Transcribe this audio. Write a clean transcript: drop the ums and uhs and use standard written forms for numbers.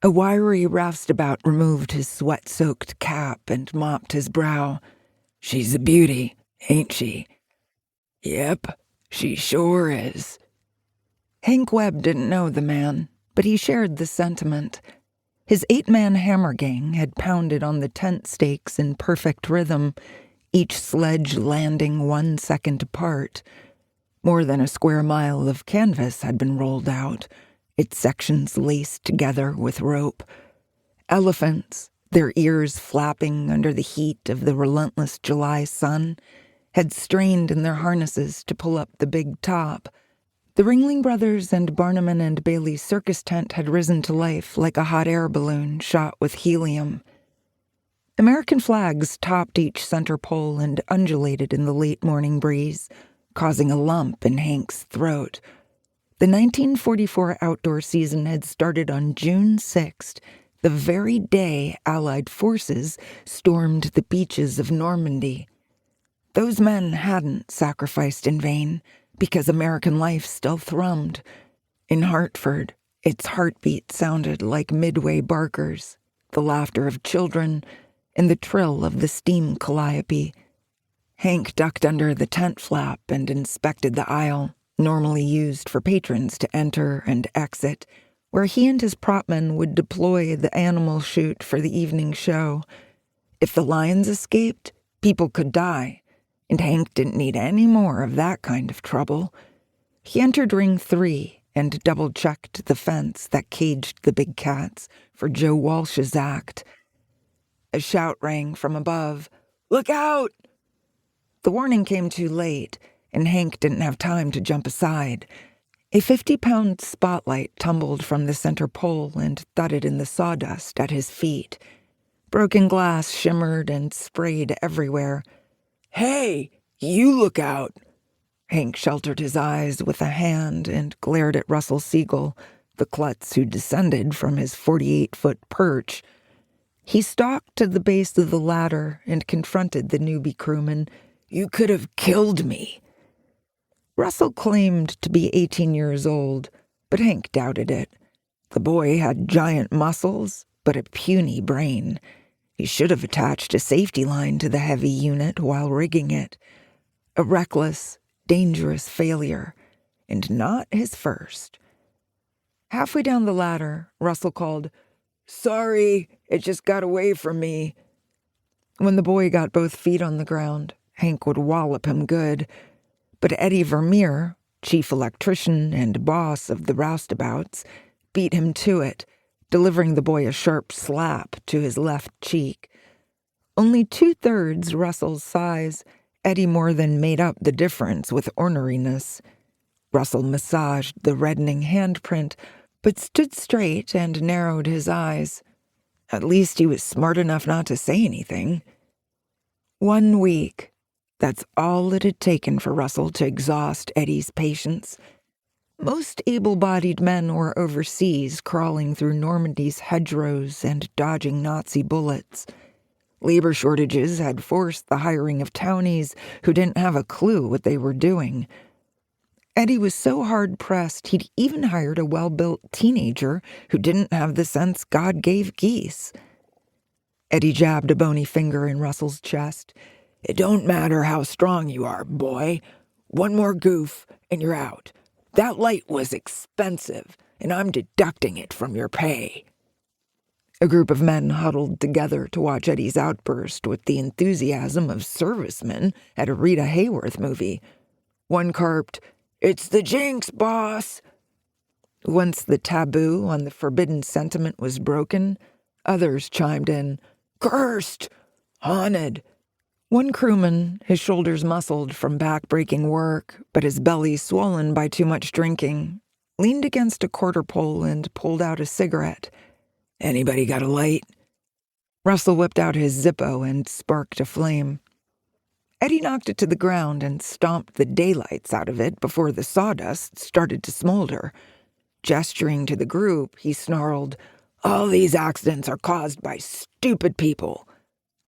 A wiry roustabout removed his sweat-soaked cap and mopped his brow. "She's a beauty, ain't she?" "Yep, she sure is." Hank Webb didn't know the man, but he shared the sentiment. His 8-man hammer gang had pounded on the tent stakes in perfect rhythm, each sledge landing 1 second apart. More than a square mile of canvas had been rolled out, its sections laced together with rope. Elephants, their ears flapping under the heat of the relentless July sun, had strained in their harnesses to pull up the big top. The Ringling Brothers and Barnum and Bailey's circus tent had risen to life like a hot air balloon shot with helium. American flags topped each center pole and undulated in the late morning breeze, causing a lump in Hank's throat. The 1944 outdoor season had started on June 6th, the very day Allied forces stormed the beaches of Normandy. Those men hadn't sacrificed in vain, because American life still thrummed. In Hartford, its heartbeat sounded like Midway barkers, the laughter of children, and the trill of the steam calliope. Hank ducked under the tent flap and inspected the aisle, normally used for patrons to enter and exit, where he and his propmen would deploy the animal chute for the evening show. If the lions escaped, people could die, and Hank didn't need any more of that kind of trouble. He entered Ring 3 and double-checked the fence that caged the big cats for Joe Walsh's act. A shout rang from above, "Look out!" The warning came too late, and Hank didn't have time to jump aside. A 50-pound spotlight tumbled from the center pole and thudded in the sawdust at his feet. Broken glass shimmered and sprayed everywhere. "Hey, you look out!" Hank sheltered his eyes with a hand and glared at Russell Siegel, the klutz who descended from his 48-foot perch. He stalked to the base of the ladder and confronted the newbie crewman. "You could have killed me." Russell claimed to be 18 years old, but Hank doubted it. The boy had giant muscles, but a puny brain. He should have attached a safety line to the heavy unit while rigging it. A reckless, dangerous failure, and not his first. Halfway down the ladder, Russell called, "Sorry, it just got away from me." When the boy got both feet on the ground, Hank would wallop him good. But Eddie Vermeer, chief electrician and boss of the roustabouts, beat him to it, delivering the boy a sharp slap to his left cheek. Only 2/3 Russell's size, Eddie more than made up the difference with orneriness. Russell massaged the reddening handprint, but stood straight and narrowed his eyes. At least he was smart enough not to say anything. 1 week. That's all it had taken for Russell to exhaust Eddie's patience. Most able-bodied men were overseas, crawling through Normandy's hedgerows and dodging Nazi bullets. Labor shortages had forced the hiring of townies who didn't have a clue what they were doing. Eddie was so hard-pressed he'd even hired a well-built teenager who didn't have the sense God gave geese. Eddie jabbed a bony finger in Russell's chest. "It don't matter how strong you are, boy. One more goof, and you're out. That light was expensive, and I'm deducting it from your pay." A group of men huddled together to watch Eddie's outburst with the enthusiasm of servicemen at a Rita Hayworth movie. One carped, "It's the jinx, boss." Once the taboo on the forbidden sentiment was broken, others chimed in, "Cursed! Haunted!" One crewman, his shoulders muscled from back-breaking work, but his belly swollen by too much drinking, leaned against a quarter pole and pulled out a cigarette. "Anybody got a light?" Russell whipped out his Zippo and sparked a flame. Eddie knocked it to the ground and stomped the daylights out of it before the sawdust started to smolder. Gesturing to the group, he snarled, "All these accidents are caused by stupid people.